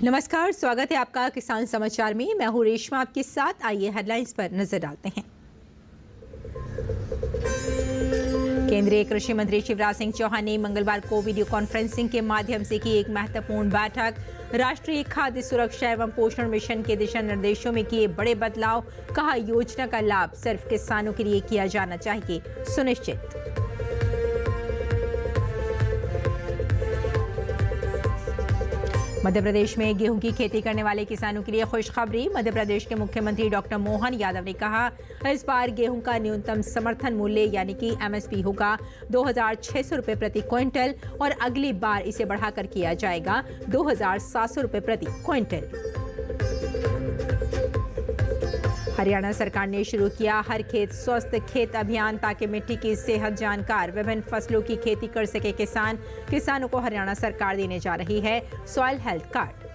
नमस्कार, स्वागत है आपका किसान समाचार में। मैं हूँ रेशमा आपके साथ। आइए हेडलाइंस पर नजर डालते हैं। केंद्रीय कृषि मंत्री शिवराज सिंह चौहान ने मंगलवार को वीडियो कॉन्फ्रेंसिंग के माध्यम से की एक महत्वपूर्ण बैठक। राष्ट्रीय खाद्य सुरक्षा एवं पोषण मिशन के दिशा निर्देशों में किए बड़े बदलाव। कहा, योजना का लाभ सिर्फ किसानों के लिए किया जाना चाहिए सुनिश्चित। मध्य प्रदेश में गेहूं की खेती करने वाले किसानों के लिए खुशखबरी। मध्य प्रदेश के मुख्यमंत्री डॉक्टर मोहन यादव ने कहा, इस बार गेहूं का न्यूनतम समर्थन मूल्य यानी कि एमएसपी होगा 2,600 रुपए प्रति क्विंटल और अगली बार इसे बढ़ाकर किया जाएगा 2,700 रुपए प्रति क्विंटल। हरियाणा सरकार ने शुरू किया हर खेत स्वस्थ खेत अभियान ताकि मिट्टी की सेहत जानकार विभिन्न फसलों की खेती कर सके किसानों को हरियाणा सरकार देने जा रही है सॉइल हेल्थ कार्ड।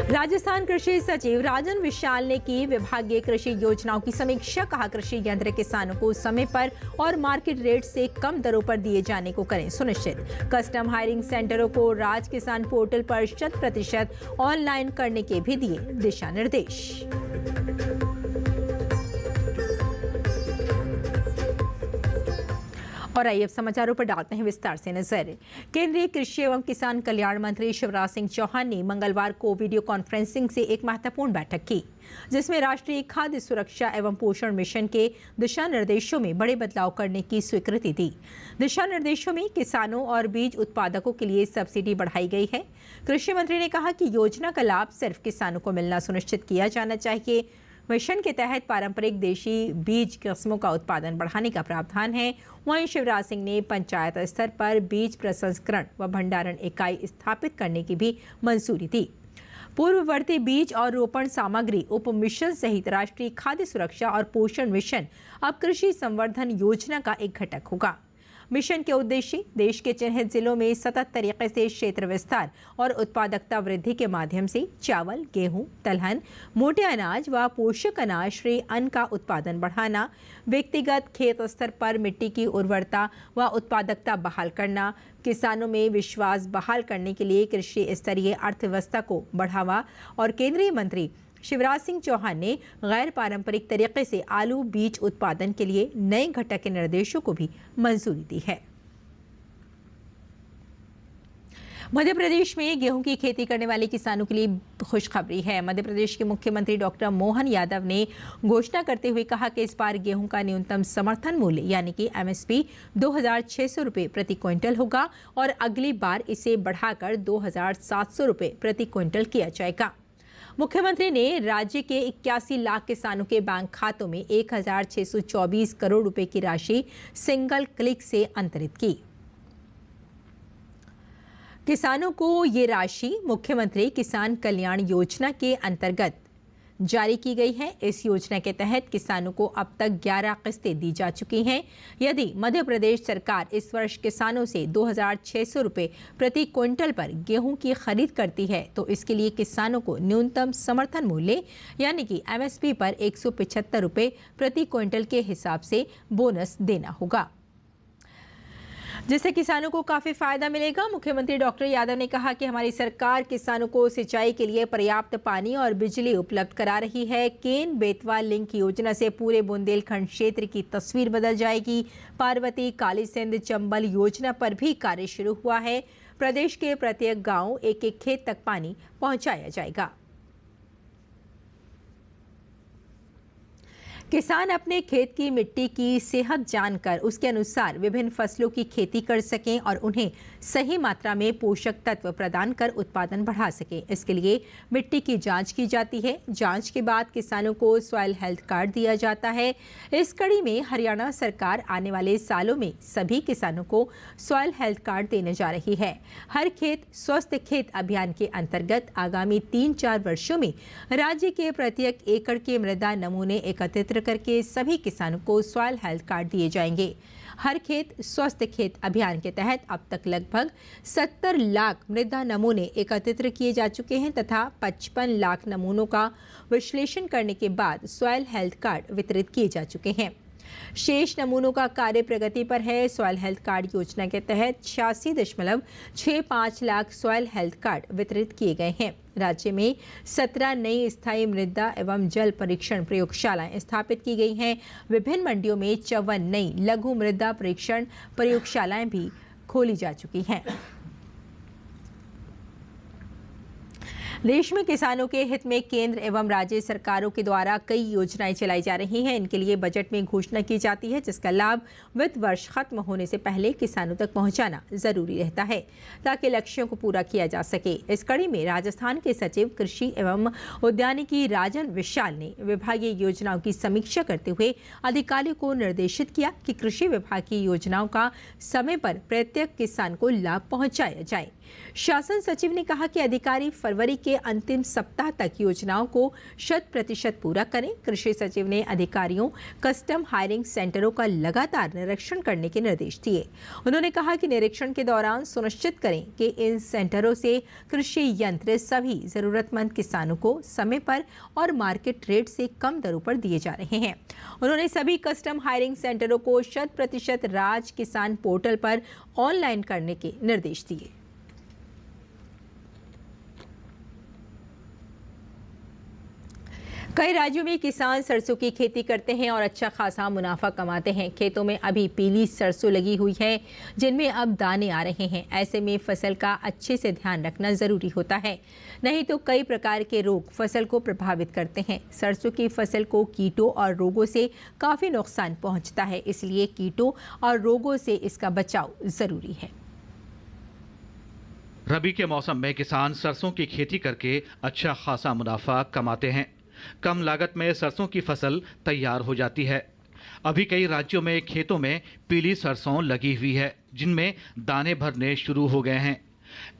राजस्थान कृषि सचिव राजन विशाल ने की विभागीय कृषि योजनाओं की समीक्षा। कहा, कृषि यंत्र किसानों को समय पर और मार्केट रेट से कम दरों पर दिए जाने को करें सुनिश्चित। कस्टम हायरिंग सेंटरों को राज किसान पोर्टल पर 100% ऑनलाइन करने के भी दिए दिशा निर्देश। और आइए अब समाचारों पर डालते हैं विस्तार से नजर। केंद्रीय कृषि एवं किसान कल्याण मंत्री शिवराज सिंह चौहान ने मंगलवार को वीडियो कॉन्फ्रेंसिंग से एक महत्वपूर्ण बैठक की, जिसमें राष्ट्रीय खाद्य सुरक्षा एवं पोषण मिशन के दिशा निर्देशों में बड़े बदलाव करने की स्वीकृति दी। दिशा निर्देशों में किसानों और बीज उत्पादकों के लिए सब्सिडी बढ़ाई गई है। कृषि मंत्री ने कहा कि योजना का लाभ सिर्फ किसानों को मिलना सुनिश्चित किया जाना चाहिए। मिशन के तहत पारंपरिक देशी बीज किस्मों का उत्पादन बढ़ाने का प्रावधान है। वहीं शिवराज सिंह ने पंचायत स्तर पर बीज प्रसंस्करण व भंडारण इकाई स्थापित करने की भी मंजूरी दी। पूर्ववर्ती बीज और रोपण सामग्री उप मिशन सहित राष्ट्रीय खाद्य सुरक्षा और पोषण मिशन अब कृषि संवर्धन योजना का एक घटक होगा। मिशन के उद्देश्य देश के चिन्हित जिलों में सतत तरीके से क्षेत्र विस्तार और उत्पादकता वृद्धि के माध्यम से चावल, गेहूं, दलहन, मोटे अनाज व पोषक अनाज श्रेय अन्न का उत्पादन बढ़ाना, व्यक्तिगत खेत स्तर पर मिट्टी की उर्वरता व उत्पादकता बहाल करना, किसानों में विश्वास बहाल करने के लिए कृषि स्तरीय अर्थव्यवस्था को बढ़ावा। और केंद्रीय मंत्री शिवराज सिंह चौहान ने गैर पारंपरिक तरीके से आलू बीज उत्पादन के लिए नए घटक के निर्देशों को भी मंजूरी दी है। मध्य प्रदेश में गेहूं की खेती करने वाले किसानों के लिए खुशखबरी है। मध्य प्रदेश के मुख्यमंत्री डॉक्टर मोहन यादव ने घोषणा करते हुए कहा कि इस बार गेहूं का न्यूनतम समर्थन मूल्य यानी कि एमएसपी 2,600 रुपए प्रति क्विंटल होगा और अगली बार इसे बढ़ाकर 2,700 रुपए प्रति क्विंटल किया जाएगा। मुख्यमंत्री ने राज्य के 81 लाख किसानों के बैंक खातों में 1,624 करोड़ रुपए की राशि सिंगल क्लिक से अंतरित की। किसानों को ये राशि मुख्यमंत्री किसान कल्याण योजना के अंतर्गत जारी की गई है। इस योजना के तहत किसानों को अब तक 11 किस्तें दी जा चुकी हैं। यदि मध्य प्रदेश सरकार इस वर्ष किसानों से 2,600 रुपए प्रति क्विंटल पर गेहूं की खरीद करती है तो इसके लिए किसानों को न्यूनतम समर्थन मूल्य यानी कि एमएसपी पर 175 रुपए प्रति क्विंटल के हिसाब से बोनस देना होगा, जिससे किसानों को काफी फायदा मिलेगा। मुख्यमंत्री डॉक्टर यादव ने कहा कि हमारी सरकार किसानों को सिंचाई के लिए पर्याप्त पानी और बिजली उपलब्ध करा रही है। केन बेतवा लिंक योजना से पूरे बुंदेलखंड क्षेत्र की तस्वीर बदल जाएगी। पार्वती, काली सिंध, चंबल योजना पर भी कार्य शुरू हुआ है। प्रदेश के प्रत्येक गांव एक खेत तक पानी पहुंचाया जाएगा। किसान अपने खेत की मिट्टी की सेहत जानकर उसके अनुसार विभिन्न फसलों की खेती कर सकें और उन्हें सही मात्रा में पोषक तत्व प्रदान कर उत्पादन बढ़ा सकें। इसके लिए मिट्टी की जांच की जाती है। जांच के बाद किसानों को सॉइल हेल्थ कार्ड दिया जाता है। इस कड़ी में हरियाणा सरकार आने वाले सालों में सभी किसानों को सॉइल हेल्थ कार्ड देने जा रही है। हर खेत स्वस्थ खेत अभियान के अंतर्गत आगामी 3-4 वर्षों में राज्य के प्रत्येक एकड़ के मृदा नमूने एकत्रित करके सभी किसानों को सॉइल हेल्थ कार्ड दिए जाएंगे। हर खेत स्वस्थ खेत अभियान के तहत अब तक लगभग 70 लाख मृदा नमूने एकत्रित किए जा चुके हैं तथा 55 लाख नमूनों का विश्लेषण करने के बाद सॉइल हेल्थ कार्ड वितरित किए जा चुके हैं। शेष नमूनों का कार्य प्रगति पर है। सॉइल हेल्थ कार्ड योजना के तहत 86.65 लाख सॉइल हेल्थ कार्ड वितरित किए गए हैं। राज्य में 17 नई स्थायी मृदा एवं जल परीक्षण प्रयोगशालाएं स्थापित की गई हैं। विभिन्न मंडियों में 54 नई लघु मृदा परीक्षण प्रयोगशालाएं भी खोली जा चुकी हैं। देश में किसानों के हित में केंद्र एवं राज्य सरकारों के द्वारा कई योजनाएं चलाई जा रही हैं। इनके लिए बजट में घोषणा की जाती है, जिसका लाभ वित्त वर्ष खत्म होने से पहले किसानों तक पहुंचाना जरूरी रहता है ताकि लक्ष्यों को पूरा किया जा सके। इस कड़ी में राजस्थान के सचिव कृषि एवं उद्यानिकी राजन विशाल ने विभागीय योजनाओं की समीक्षा करते हुए अधिकारियों को निर्देशित किया कि कृषि विभाग की योजनाओं का समय पर प्रत्येक किसान को लाभ पहुंचाया जाए। शासन सचिव ने कहा कि अधिकारी फरवरी के अंतिम सप्ताह तक योजनाओं को 100% पूरा करें। कृषि सचिव ने अधिकारियों कस्टम हायरिंग सेंटरों का लगातार निरीक्षण करने के निर्देश दिए। उन्होंने कहा कि निरीक्षण के दौरान सुनिश्चित करें कि इन सेंटरों से कृषि यंत्र सभी जरूरतमंद किसानों को समय पर और मार्केट रेट से कम दरों पर दिए जा रहे हैं। उन्होंने सभी कस्टम हायरिंग सेंटरों को 100% राज किसान पोर्टल पर ऑनलाइन करने के निर्देश दिए। कई राज्यों में किसान सरसों की खेती करते हैं और अच्छा खासा मुनाफा कमाते हैं। खेतों में अभी पीली सरसों लगी हुई है, जिनमें अब दाने आ रहे हैं। ऐसे में फसल का अच्छे से ध्यान रखना जरूरी होता है, नहीं तो कई प्रकार के रोग फसल को प्रभावित करते हैं। सरसों की फसल को कीटों और रोगों से काफी नुकसान पहुंचता है, इसलिए कीटों और रोगों से इसका बचाव जरूरी है। रबी के मौसम में किसान सरसों की खेती करके अच्छा खासा मुनाफा कमाते हैं। कम लागत में सरसों की फसल तैयार हो जाती है। अभी कई राज्यों में खेतों में पीली सरसों लगी हुई है, जिनमें दाने भरने शुरू हो गए हैं।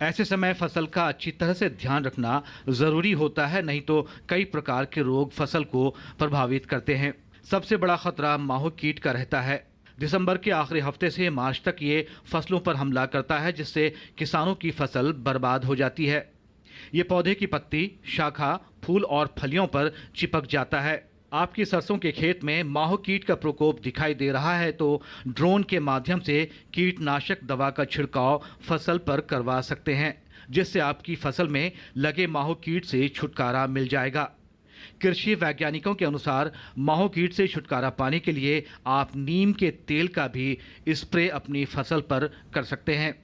ऐसे समय फसल का अच्छी तरह से ध्यान रखना जरूरी होता है, नहीं तो कई प्रकार के रोग फसल को प्रभावित करते हैं। सबसे बड़ा खतरा माहो कीट का रहता है। दिसंबर के आखिरी हफ्ते से मार्च तक ये फसलों पर हमला करता है, जिससे किसानों की फसल बर्बाद हो जाती है। ये पौधे की पत्ती, शाखा, फूल और फलियों पर चिपक जाता है। आपकी सरसों के खेत में माहो कीट का प्रकोप दिखाई दे रहा है तो ड्रोन के माध्यम से कीटनाशक दवा का छिड़काव फसल पर करवा सकते हैं, जिससे आपकी फसल में लगे माहो कीट से छुटकारा मिल जाएगा। कृषि वैज्ञानिकों के अनुसार माहो कीट से छुटकारा पाने के लिए आप नीम के तेल का भी स्प्रे अपनी फसल पर कर सकते हैं।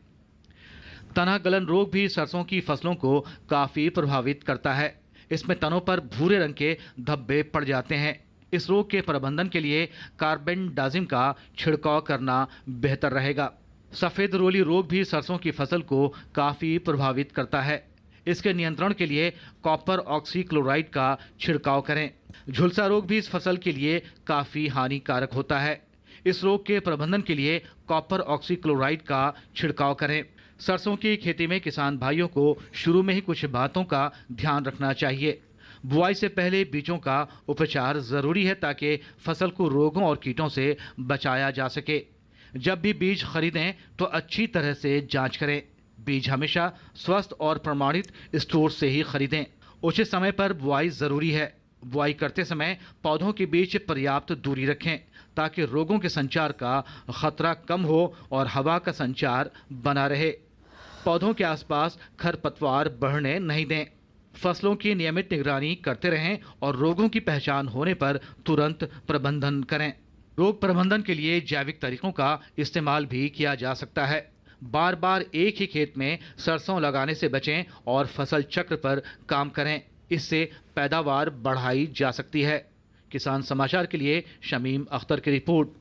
तना गलन रोग भी सरसों की फसलों को काफी प्रभावित करता है। इसमें तनों पर भूरे रंग के धब्बे पड़ जाते हैं। इस रोग के प्रबंधन के लिए कार्बेंडाजिम का छिड़काव करना बेहतर रहेगा। सफेद रोली रोग भी सरसों की फसल को काफी प्रभावित करता है। इसके नियंत्रण के लिए कॉपर ऑक्सीक्लोराइड का छिड़काव करें। झुलसा रोग भी इस फसल के लिए काफी हानिकारक होता है। इस रोग के प्रबंधन के लिए कॉपर ऑक्सीक्लोराइड का छिड़काव करें। सरसों की खेती में किसान भाइयों को शुरू में ही कुछ बातों का ध्यान रखना चाहिए। बुआई से पहले बीजों का उपचार जरूरी है ताकि फसल को रोगों और कीटों से बचाया जा सके। जब भी बीज खरीदें तो अच्छी तरह से जांच करें। बीज हमेशा स्वस्थ और प्रमाणित स्टोर से ही खरीदें। उचित समय पर बुआई जरूरी है। बुआई करते समय पौधों के बीच पर्याप्त दूरी रखें ताकि रोगों के संचार का खतरा कम हो और हवा का संचार बना रहे। पौधों के आसपास खरपतवार बढ़ने नहीं दें। फसलों की नियमित निगरानी करते रहें और रोगों की पहचान होने पर तुरंत प्रबंधन करें। रोग प्रबंधन के लिए जैविक तरीकों का इस्तेमाल भी किया जा सकता है। बार बार एक ही खेत में सरसों लगाने से बचें और फसल चक्र पर काम करें। इससे पैदावार बढ़ाई जा सकती है। किसान समाचार के लिए शमीम अख्तर की रिपोर्ट।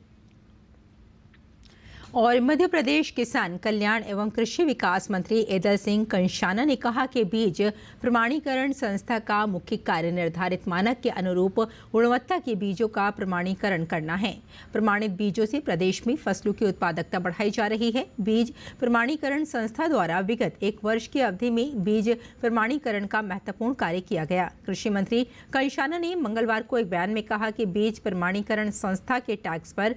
और मध्य प्रदेश किसान कल्याण एवं कृषि विकास मंत्री ऐदल सिंह कंषाना ने कहा कि बीज प्रमाणीकरण संस्था का मुख्य कार्य निर्धारित मानक के अनुरूप गुणवत्ता के बीजों का प्रमाणीकरण करना है। प्रमाणित बीजों से प्रदेश में फसलों की उत्पादकता बढ़ाई जा रही है। बीज प्रमाणीकरण संस्था द्वारा विगत 1 वर्ष की अवधि में बीज प्रमाणीकरण का महत्वपूर्ण कार्य किया गया। कृषि मंत्री कंषाना ने मंगलवार को एक बयान में कहा कि बीज प्रमाणीकरण संस्था के टैक्स पर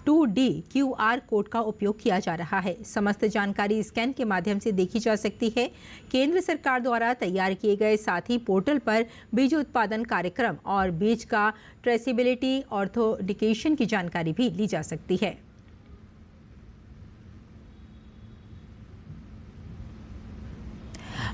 2D QR कोड का उपयोग किया जा रहा है। समस्त जानकारी स्कैन के माध्यम से देखी जा सकती है। केंद्र सरकार द्वारा तैयार किए गए साथ ही पोर्टल पर बीज उत्पादन कार्यक्रम और बीज का ट्रेसिबिलिटी ऑथेंटिकेशन की जानकारी भी ली जा सकती है।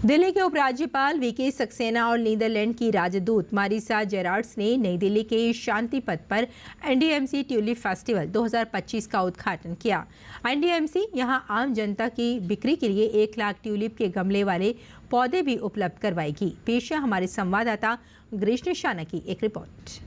दिल्ली के उपराज्यपाल वीके सक्सेना और नीदरलैंड की राजदूत मारिसा जेरार्ड्स ने नई दिल्ली के शांति पथ पर एनडीएमसी ट्यूलिप फेस्टिवल 2025 का उद्घाटन किया। एनडीएमसी यहां आम जनता की बिक्री के लिए 1 लाख ट्यूलिप के गमले वाले पौधे भी उपलब्ध करवाएगी। पेश है हमारे संवाददाता गिरीश निशाना की एक रिपोर्ट।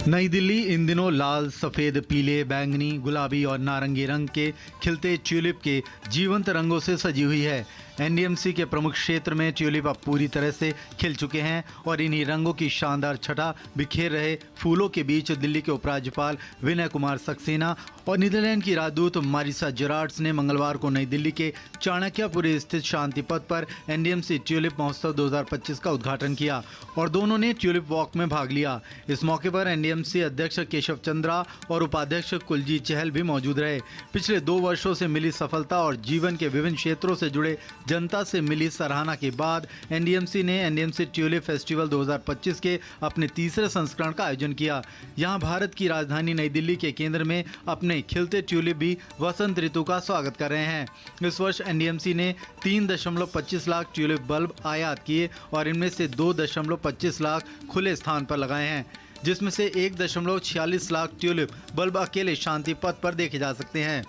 नई दिल्ली इन दिनों लाल, सफेद, पीले, बैंगनी, गुलाबी और नारंगी रंग के खिलते ट्यूलिप के जीवंत रंगों से सजी हुई है। एनडीएमसी के प्रमुख क्षेत्र में ट्यूलिप अब पूरी तरह से खिल चुके हैं और इन्हीं रंगों की शानदार छटा बिखेर रहे फूलों के बीच दिल्ली के उपराज्यपाल विनय कुमार सक्सेना और नीदरलैंड की राजदूत मारिसा जेरार्ड्स ने मंगलवार को नई दिल्ली के चाणक्यपुरी स्थित शांति पथ पर एनडीएमसी ट्यूलिप महोत्सव 2025 का उद्घाटन किया और दोनों ने ट्यूलिप वॉक में भाग लिया। इस मौके पर एनडीएमसी अध्यक्ष केशव चंद्रा और उपाध्यक्ष कुलजीत चहल भी मौजूद रहे। पिछले 2 वर्षों से मिली सफलता और जीवन के विभिन्न क्षेत्रों से जुड़े जनता से मिली सराहना के बाद एनडीएमसी ने एनडीएमसी ट्यूलिप फेस्टिवल 2025 के अपने तीसरे संस्करण का आयोजन किया। यहां भारत की राजधानी नई दिल्ली के केंद्र में अपने खिलते ट्यूलिप भी वसंत ऋतु का स्वागत कर रहे हैं। इस वर्ष एनडीएमसी ने 3.25 लाख ट्यूलिप बल्ब आयात किए और इनमें से 2.25 लाख खुले स्थान पर लगाए हैं, जिसमें से 1.46 लाख ट्यूलिप बल्ब अकेले शांति पथ पर देखे जा सकते हैं।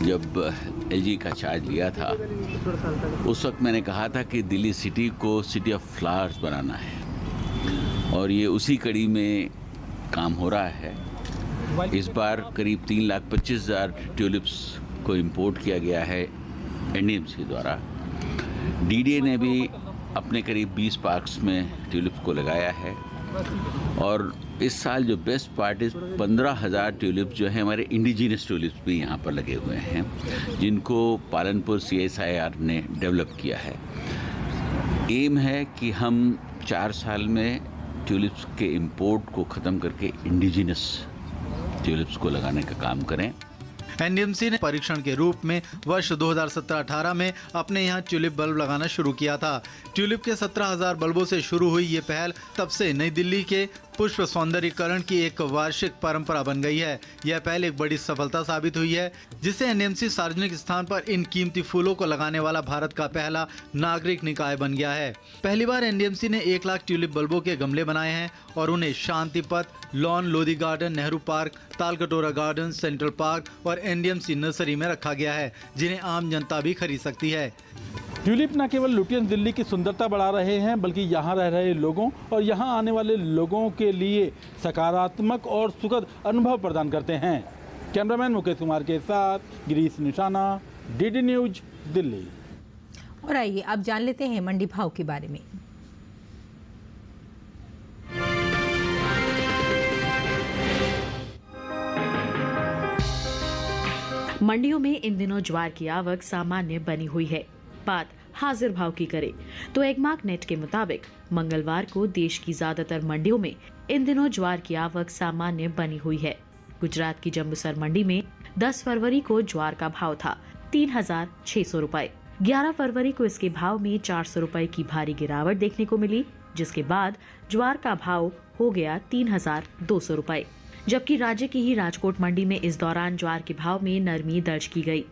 जब एलजी का चार्ज लिया था उस वक्त मैंने कहा था कि दिल्ली सिटी को सिटी ऑफ फ्लावर्स बनाना है और ये उसी कड़ी में काम हो रहा है। इस बार करीब 3,25,000 ट्यूलिप्स को इंपोर्ट किया गया है एनडीएमसी द्वारा। डीडीए ने भी अपने करीब 20 पार्क्स में ट्यूलिप्स को लगाया है और इस साल जो बेस्ट पार्ट इस 15,000 ट्यूलिप्स जो है हमारे इंडिजिनस ट्यूलिप्स भी यहाँ पर लगे हुए हैं, जिनको पालनपुर CSIR ने डेवलप किया है। एम है कि हम 4 साल में ट्यूलिप्स के इंपोर्ट को ख़त्म करके इंडिजिनस ट्यूलिप्स को लगाने का काम करें। एनडीएमसी ने परीक्षण के रूप में वर्ष 2017-18 में अपने यहाँ ट्यूलिप बल्ब लगाना शुरू किया था। ट्यूलिप के 17,000 बल्बों से शुरू हुई ये पहल तब से नई दिल्ली के पुष्प सौंदर्यीकरण की एक वार्षिक परंपरा बन गई है। यह पहल एक बड़ी सफलता साबित हुई है, जिससे एनडीएमसी सार्वजनिक स्थान पर इन कीमती फूलों को लगाने वाला भारत का पहला नागरिक निकाय बन गया है। पहली बार एनडीएमसी ने 1 लाख ट्यूलिप बल्बों के गमले बनाए हैं और उन्हें शांति पथ, lawn, Lodhi garden, Nehru park, Talkatora garden, central park और एनडीएमसी नर्सरी में रखा गया है, जिन्हें आम जनता भी खरीद सकती है। ट्यूलिप न केवल लुटियंस दिल्ली की सुंदरता बढ़ा रहे हैं, बल्कि यहाँ रह रहे लोगों और यहाँ आने वाले लोगों के लिए सकारात्मक और सुखद अनुभव प्रदान करते हैं। कैमरामैन मुकेश कुमार के साथ गिरीश निशाना, डीडी न्यूज, दिल्ली। और आइए अब जान लेते हैं मंडी भाव के बारे में। मंडियों में इन दिनों ज्वार की आवक सामान्य बनी हुई है। बात हाजिर भाव की करें तो एगमार्क नेट के मुताबिक मंगलवार को देश की ज्यादातर मंडियों में इन दिनों ज्वार की आवक सामान्य बनी हुई है। गुजरात की जंबूसर मंडी में 10 फरवरी को ज्वार का भाव था 3,600 रुपए। 11 फरवरी को इसके भाव में 400 रुपए की भारी गिरावट देखने को मिली, जिसके बाद ज्वार का भाव हो गया 3,200 रुपए। जबकि राज्य की ही राजकोट मंडी में इस दौरान ज्वार के भाव में नरमी दर्ज की गई।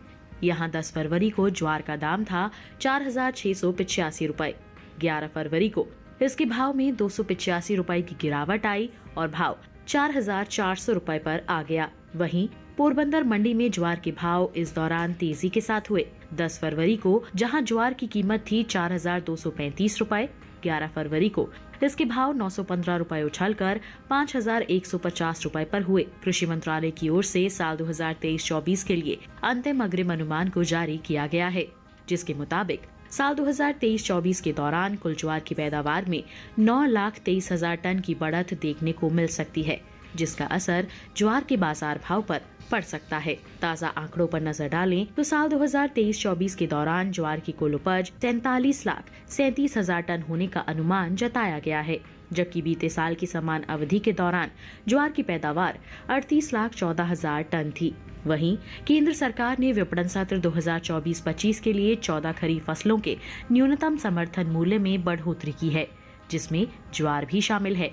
यहां 10 फरवरी को ज्वार का दाम था 4,685 रुपए। 11 फरवरी को इसके भाव में 285 रुपए की गिरावट आई और भाव 4,400 रुपए पर आ गया। वहीं पोरबंदर मंडी में ज्वार के भाव इस दौरान तेजी के साथ हुए। 10 फरवरी को जहां ज्वार की कीमत थी 4,235 रुपए, 11 फरवरी को इसके भाव 915 रुपए उछलकर 5,150 रुपए पर हुए। कृषि मंत्रालय की ओर से साल 2023-24 के लिए अंतिम अग्रिम अनुमान को जारी किया गया है, जिसके मुताबिक साल 2023-24 के दौरान कुल ज्वार की पैदावार में 9,23,000 टन की बढ़त देखने को मिल सकती है, जिसका असर ज्वार के बाजार भाव पर पड़ सकता है। ताज़ा आंकड़ों पर नजर डालें तो साल 2023-24 के दौरान ज्वार की कुल उपज 43,37,000 टन होने का अनुमान जताया गया है। जबकि बीते साल की समान अवधि के दौरान ज्वार की पैदावार 38,14,000 टन थी। वहीं केंद्र सरकार ने विपणन सत्र 2024-25 के लिए 14 खरीफ फसलों के न्यूनतम समर्थन मूल्य में बढ़ोतरी की है, जिसमें ज्वार भी शामिल है।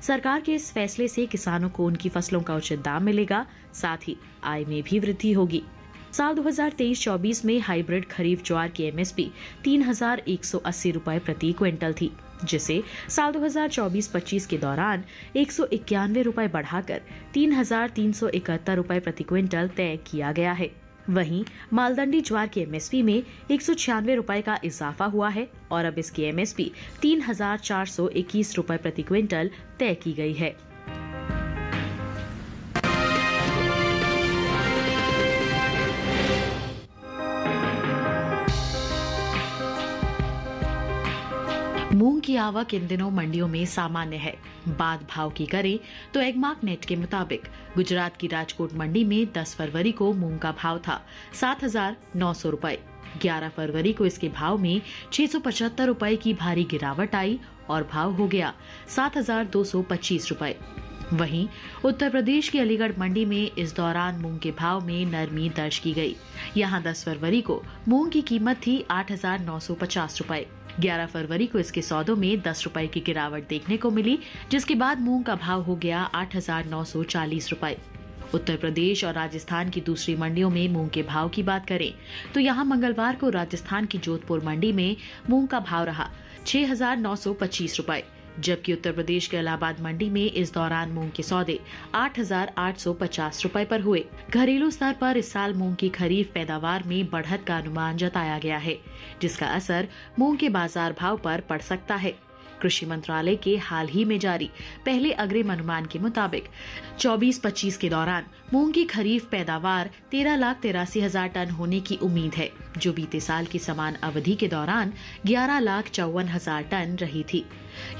सरकार के इस फैसले से किसानों को उनकी फसलों का उचित दाम मिलेगा, साथ ही आय में भी वृद्धि होगी। साल 2023-24 में हाइब्रिड खरीफ ज्वार की एमएसपी 3,180 रुपए प्रति क्विंटल थी, जिसे साल 2024-25 के दौरान 191 रुपए बढ़ाकर 3,371 रुपए प्रति क्विंटल तय किया गया है। वहीं मालदंडी ज्वार की एमएसपी में 196 रुपए का इजाफा हुआ है और अब इसकी एमएसपी 3,421 रुपए प्रति क्विंटल तय की गई है। मूंग की आवक इन दिनों मंडियों में सामान्य है। बात भाव की करें तो एगमार्क नेट के मुताबिक गुजरात की राजकोट मंडी में 10 फरवरी को मूंग का भाव था 7,900 रुपए। 11 फरवरी को इसके भाव में 675 रुपए की भारी गिरावट आई और भाव हो गया 7,225 रुपए। वहीं उत्तर प्रदेश की अलीगढ़ मंडी में इस दौरान मूंग के भाव में नरमी दर्ज की गई। यहां 10 फरवरी को मूंग की कीमत थी 8,950 रुपए। 11 फरवरी को इसके सौदों में 10 रुपए की गिरावट देखने को मिली, जिसके बाद मूंग का भाव हो गया 8,940 रुपए। उत्तर प्रदेश और राजस्थान की दूसरी मंडियों में मूंग के भाव की बात करें तो यहां मंगलवार को राजस्थान की जोधपुर मंडी में मूंग का भाव रहा 6,925 रुपए, जबकि उत्तर प्रदेश के इलाहाबाद मंडी में इस दौरान मूंग के सौदे 8,850 रुपए पर हुए। घरेलू स्तर पर इस साल मूंग की खरीफ पैदावार में बढ़त का अनुमान जताया गया है, जिसका असर मूंग के बाजार भाव पर पड़ सकता है। कृषि मंत्रालय के हाल ही में जारी पहले अग्रिम अनुमान के मुताबिक 24-25 के दौरान मूंग की खरीफ पैदावार 13,83,000 टन होने की उम्मीद है, जो बीते साल की समान अवधि के दौरान 11,54,000 टन रही थी।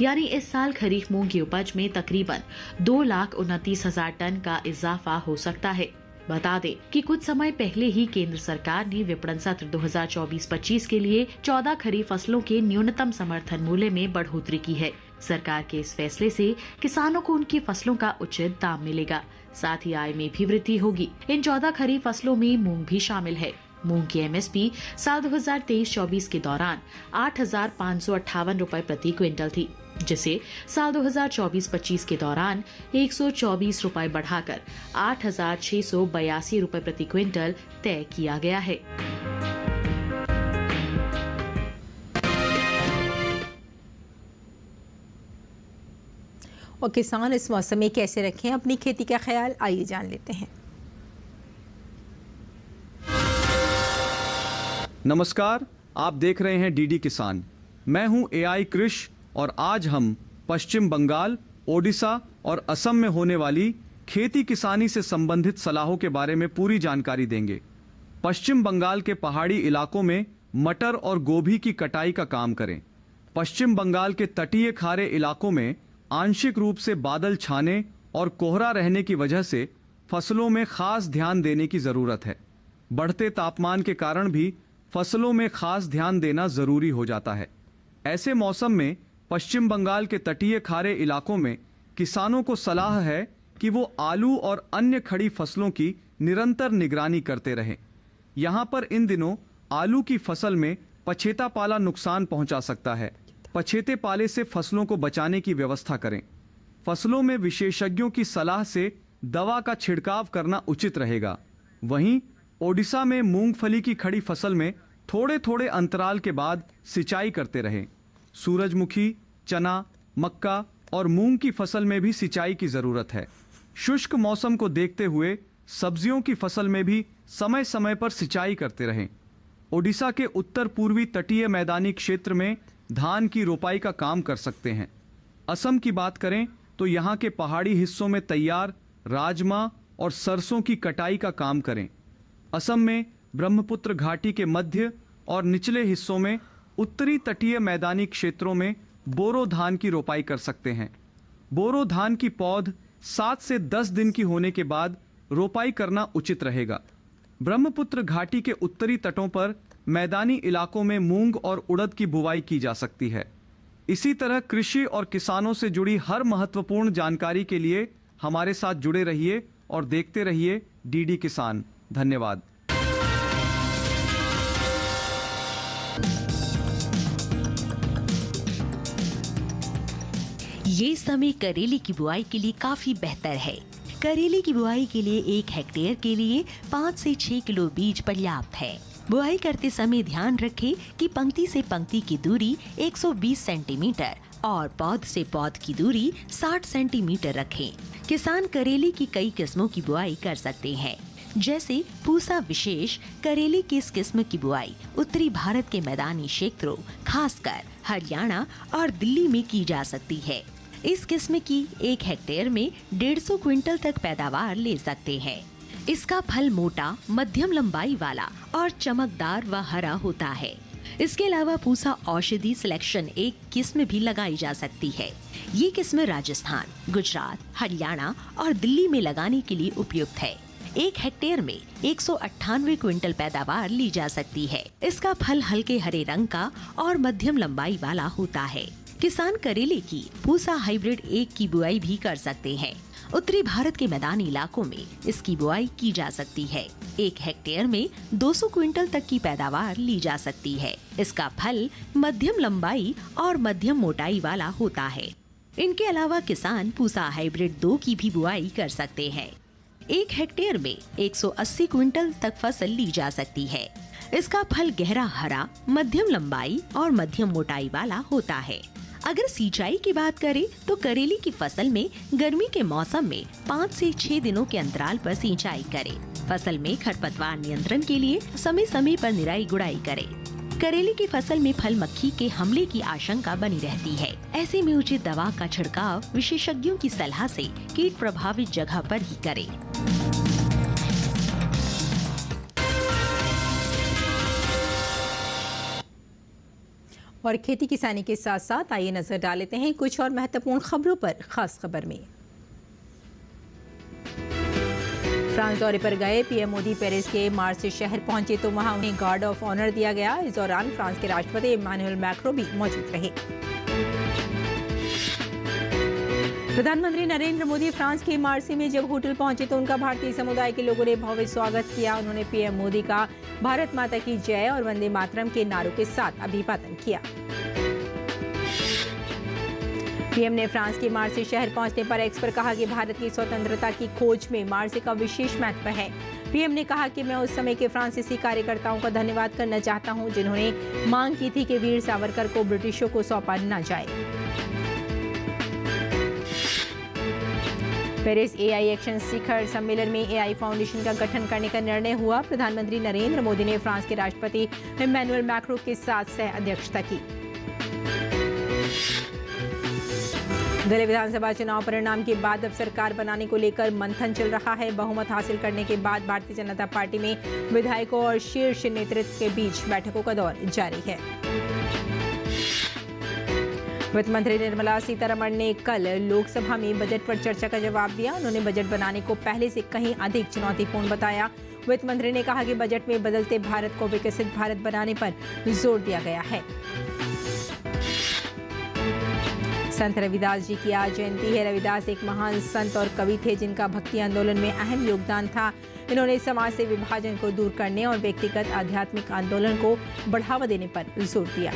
यानी इस साल खरीफ मूंग की उपज में तकरीबन 2,29,000 टन का इजाफा हो सकता है। बता दें कि कुछ समय पहले ही केंद्र सरकार ने विपणन सत्र 2024-25 के लिए 14 खरीफ फसलों के न्यूनतम समर्थन मूल्य में बढ़ोतरी की है। सरकार के इस फैसले से किसानों को उनकी फसलों का उचित दाम मिलेगा, साथ ही आय में भी वृद्धि होगी। इन 14 खरीफ फसलों में मूंग भी शामिल है। मूंग की एमएसपी साल 2023-24 के दौरान 8,558 रुपए प्रति क्विंटल थी, जिसे साल 2024-25 के दौरान 124 रुपए बढ़ाकर 8,682 रुपए प्रति क्विंटल तय किया गया है। और किसान इस मौसम में कैसे रखें अपनी खेती का ख्याल, आइए जान लेते हैं। नमस्कार, आप देख रहे हैं डीडी किसान। मैं हूं एआई कृष और आज हम पश्चिम बंगाल, ओडिशा और असम में होने वाली खेती किसानी से संबंधित सलाहों के बारे में पूरी जानकारी देंगे। पश्चिम बंगाल के पहाड़ी इलाकों में मटर और गोभी की कटाई का काम करें। पश्चिम बंगाल के तटीय खारे इलाकों में आंशिक रूप से बादल छाने और कोहरा रहने की वजह से फसलों में खास ध्यान देने की जरूरत है। बढ़ते तापमान के कारण भी फसलों में खास ध्यान देना जरूरी हो जाता है। ऐसे मौसम में पश्चिम बंगाल के तटीय खारे इलाकों में किसानों को सलाह है कि वो आलू और अन्य खड़ी फसलों की निरंतर निगरानी करते रहें। यहाँ पर इन दिनों आलू की फसल में पछेता पाला नुकसान पहुंचा सकता है। पछेते पाले से फसलों को बचाने की व्यवस्था करें। फसलों में विशेषज्ञों की सलाह से दवा का छिड़काव करना उचित रहेगा। वहीं ओडिशा में मूंगफली की खड़ी फसल में थोड़े थोड़े अंतराल के बाद सिंचाई करते रहें। सूरजमुखी, चना, मक्का और मूंग की फसल में भी सिंचाई की जरूरत है। शुष्क मौसम को देखते हुए सब्जियों की फसल में भी समय समय पर सिंचाई करते रहें। ओडिशा के उत्तर पूर्वी तटीय मैदानी क्षेत्र में धान की रोपाई का काम कर सकते हैं। असम की बात करें तो यहाँ के पहाड़ी हिस्सों में तैयार राजमा और सरसों की कटाई का काम करें। असम में ब्रह्मपुत्र घाटी के मध्य और निचले हिस्सों में उत्तरी तटीय मैदानी क्षेत्रों में बोरो धान की रोपाई कर सकते हैं। बोरो धान की पौध 7 से 10 दिन की होने के बाद रोपाई करना उचित रहेगा। ब्रह्मपुत्र घाटी के उत्तरी तटों पर मैदानी इलाकों में मूंग और उड़द की बुवाई की जा सकती है। इसी तरह कृषि और किसानों से जुड़ी हर महत्वपूर्ण जानकारी के लिए हमारे साथ जुड़े रहिए और देखते रहिए डीडी किसान। धन्यवाद। ये समय करेले की बुआई के लिए काफी बेहतर है। करेले की बुआई के लिए 1 हेक्टेयर के लिए 5 से 6 किलो बीज पर्याप्त है। बुआई करते समय ध्यान रखें कि पंक्ति से पंक्ति की दूरी 120 सेंटीमीटर और पौध से पौध की दूरी 60 सेंटीमीटर रखें। किसान करेले की कई किस्मों की बुआई कर सकते हैं, जैसे पूसा विशेष करेले की इस किस्म की बुआई उत्तरी भारत के मैदानी क्षेत्रों, खासकर हरियाणा और दिल्ली में की जा सकती है। इस किस्म की 1 हेक्टेयर में 150 क्विंटल तक पैदावार ले सकते हैं। इसका फल मोटा, मध्यम लंबाई वाला और चमकदार व हरा होता है। इसके अलावा पूसा औषधि सिलेक्शन 1 किस्म भी लगाई जा सकती है। ये किस्म राजस्थान, गुजरात, हरियाणा और दिल्ली में लगाने के लिए उपयुक्त है। 1 हेक्टेयर में 198 क्विंटल पैदावार ली जा सकती है। इसका फल हल्के हरे रंग का और मध्यम लंबाई वाला होता है। किसान करेले की पूसा हाइब्रिड 1 की बुआई भी कर सकते हैं। उत्तरी भारत के मैदानी इलाकों में इसकी बुआई की जा सकती है। 1 हेक्टेयर में 200 क्विंटल तक की पैदावार ली जा सकती है। इसका फल मध्यम लंबाई और मध्यम मोटाई वाला होता है। इनके अलावा किसान पूसा हाइब्रिड 2 की भी बुआई कर सकते हैं। 1 हेक्टेयर में 180 क्विंटल तक फसल ली जा सकती है। इसका फल गहरा हरा, मध्यम लंबाई और मध्यम मोटाई वाला होता है। अगर सिंचाई की बात करें तो करेले की फसल में गर्मी के मौसम में 5 से 6 दिनों के अंतराल पर सिंचाई करें। फसल में खरपतवार नियंत्रण के लिए समय समय पर निराई गुड़ाई करें। करेले की फसल में फल मक्खी के हमले की आशंका बनी रहती है। ऐसे में उचित दवा का छिड़काव विशेषज्ञों की सलाह से कीट प्रभावित जगह पर ही करें। और खेती किसानी के साथ साथ आइए नजर डाल लेते हैं कुछ और महत्वपूर्ण खबरों पर। खास खबर में फ्रांस दौरे पर गए पीएम मोदी पेरिस के मार्से शहर पहुंचे तो वहां उन्हें गार्ड ऑफ ऑनर दिया गया। इस दौरान फ्रांस के राष्ट्रपति इमैनुअल मैक्रों भी मौजूद रहे। प्रधानमंत्री नरेंद्र मोदी फ्रांस के मार्से में जब होटल पहुंचे तो उनका भारतीय समुदाय के लोगों ने भव्य स्वागत किया। उन्होंने पीएम मोदी का भारत माता की जय और वंदे मातरम के नारों के साथ अभिवादन किया। पीएम ने फ्रांस के मार्से शहर पहुंचने पर एक्स पर कहा कि भारत की स्वतंत्रता की खोज में मार्से का विशेष महत्व है। पीएम ने कहा कि मैं उस समय के फ्रांसीसी कार्यकर्ताओं का धन्यवाद करना चाहता हूं जिन्होंने मांग की थी कि वीर सावरकर को ब्रिटिशों को सौंपा न जाए। पेरिस एआई एक्शन शिखर सम्मेलन में एआई फाउंडेशन का गठन करने का निर्णय हुआ। प्रधानमंत्री नरेंद्र मोदी ने फ्रांस के राष्ट्रपति इमैनुअल मैक्रों के साथ सह अध्यक्षता की। दिल्ली विधानसभा चुनाव परिणाम के बाद अब सरकार बनाने को लेकर मंथन चल रहा है। बहुमत हासिल करने के बाद भारतीय जनता पार्टी में विधायकों और शीर्ष नेतृत्व के बीच बैठकों का दौर जारी है। वित्त मंत्री निर्मला सीतारमण ने कल लोकसभा में बजट पर चर्चा का जवाब दिया। उन्होंने बजट बनाने को पहले से कहीं अधिक चुनौतीपूर्ण बताया। वित्त मंत्री ने कहा कि बजट में बदलते भारत को विकसित भारत बनाने पर जोर दिया गया है। संत रविदास जी की आज जयंती है। रविदास एक महान संत और कवि थे जिनका भक्ति आंदोलन में अहम योगदान था। इन्होंने समाज से विभाजन को दूर करने और व्यक्तिगत आध्यात्मिक आंदोलन को बढ़ावा देने पर जोर दिया।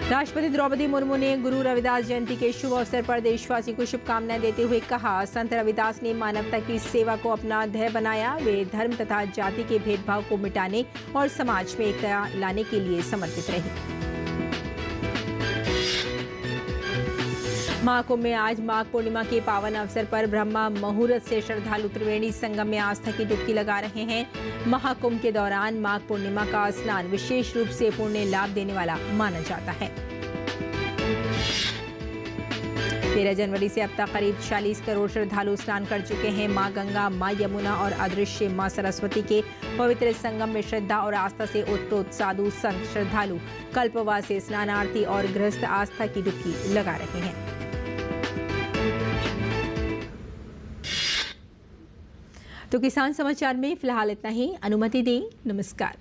राष्ट्रपति द्रौपदी मुर्मू ने गुरु रविदास जयंती के शुभ अवसर पर देशवासी को शुभकामनाएं देते हुए कहा, संत रविदास ने मानवता की सेवा को अपना ध्येय बनाया। वे धर्म तथा जाति के भेदभाव को मिटाने और समाज में एकता लाने के लिए समर्पित रहे। महाकुंभ में आज माघ पूर्णिमा के पावन अवसर पर ब्रह्मा मुहूर्त से श्रद्धालु त्रिवेणी संगम में आस्था की डुबकी लगा रहे हैं। महाकुंभ के दौरान माघ पूर्णिमा का स्नान विशेष रूप से पुण्य लाभ देने वाला माना जाता है। 13 जनवरी से अब तक करीब 40 करोड़ श्रद्धालु स्नान कर चुके हैं। मां गंगा, मां यमुना और अदृश्य मां सरस्वती के पवित्र संगम में श्रद्धा और आस्था से ओतप्रोत साधु संत श्रद्धालु कल्पवास से स्नानार्थी और गृहस्थ आस्था की डुबकी लगा रहे हैं। तो किसान समाचार में फिलहाल इतना ही। अनुमति दें। नमस्कार।